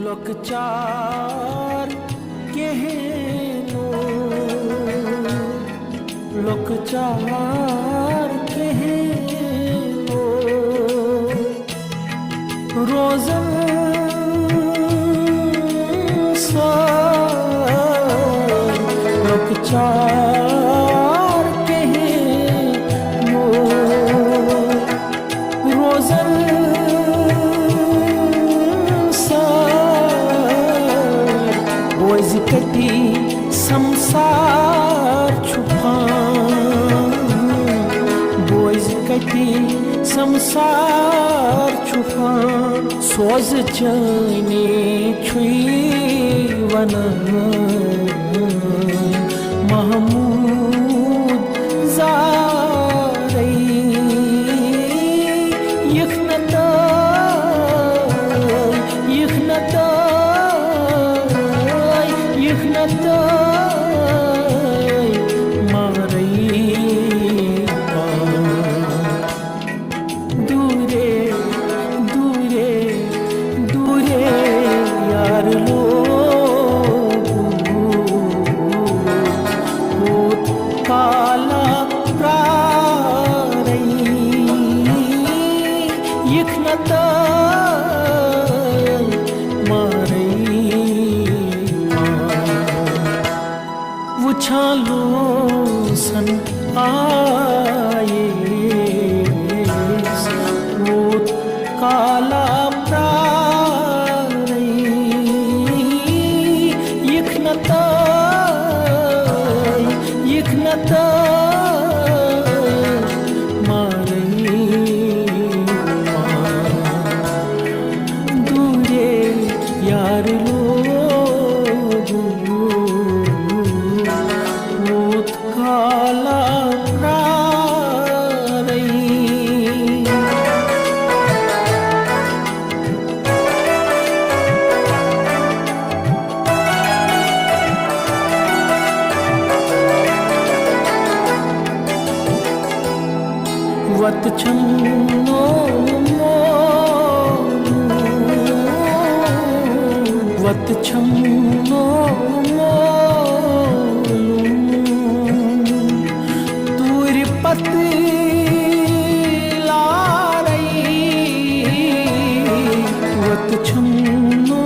लोकचार कहनो लोकचार कहनो रोज़न सार लोकचार कहनो रोज़न कटी संसार छुपान बोझ कटी संसार छुपान सोज जाने छुई वनन महमूद ज़ारई यखनता दूरे दूरे दूरे यार लोग काला प्रारई यखनता छालो सन आए वो काला प्रारई यखनता मारई दूरे यार काला प्रारई वत छन्नो वत छन्नो वत छन्नो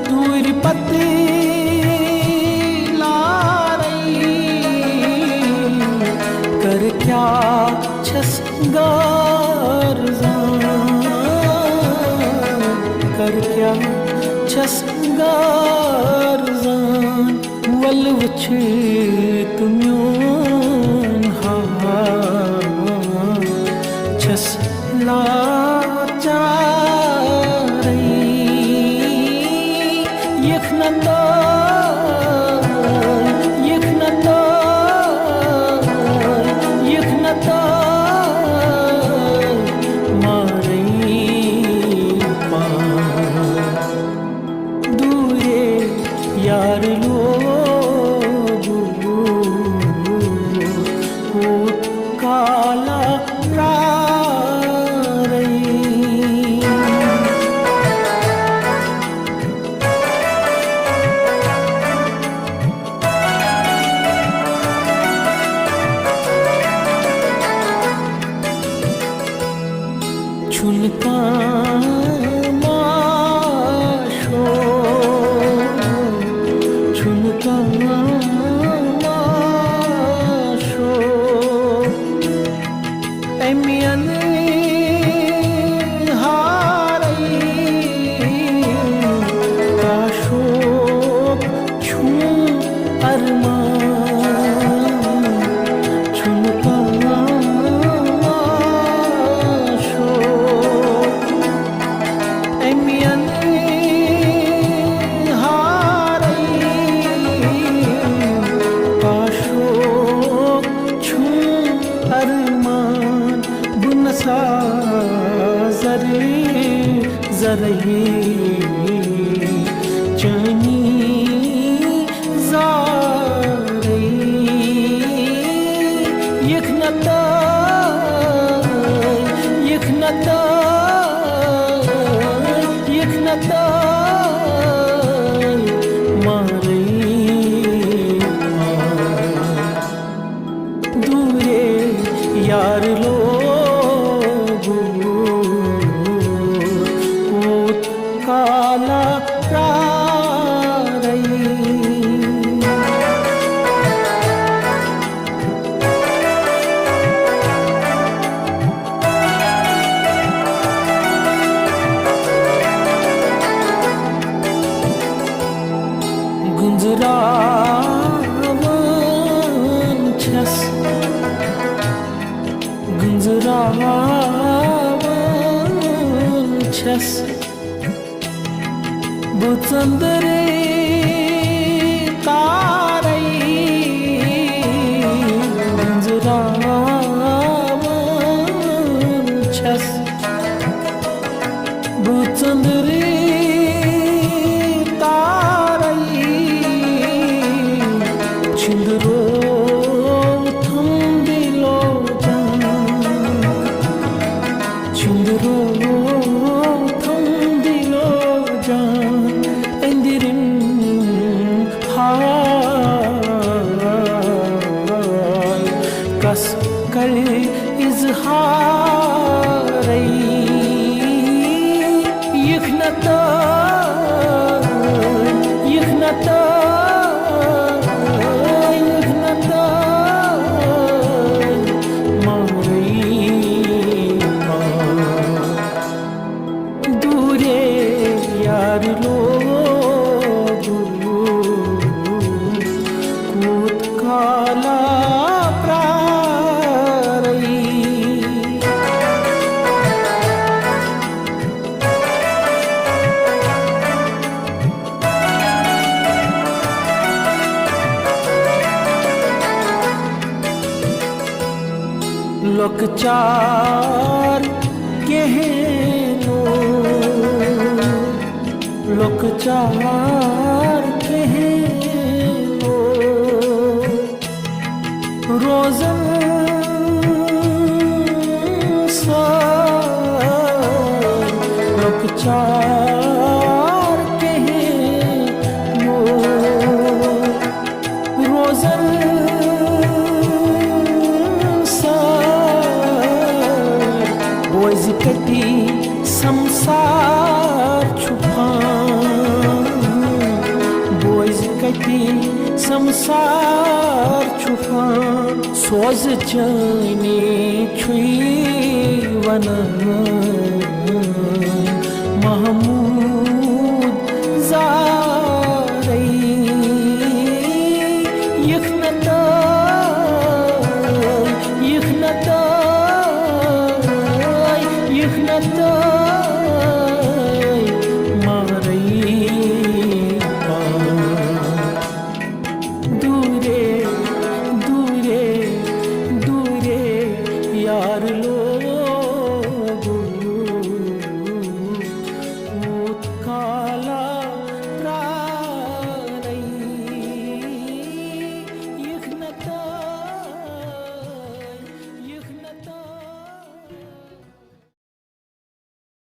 दूर पति लारई कर क्या छसगार कर क्या छसगार वल वछ तुम्योन हा छस लाचारई यखनता मारई दूरे यार काला प्रारई छुनका माशो छुनका प्रारै गुंजरावन छस गुंजरावन छस बु चंदरे तारै गुंजरावन छस बु चंदरे छिंदरो थंबिलो जान छिंदरो थंबिलो जान इंदिरिन हाय कस कर इजहारै यखनता काला प्रारै लोकचार केहनो लोकचार केहनो रोजन सा लोकचार केहनो रोजन सा बोझ कटी संसार छुपान बोझ कटी संसार छुपान सोज जाने छुई वन महमूद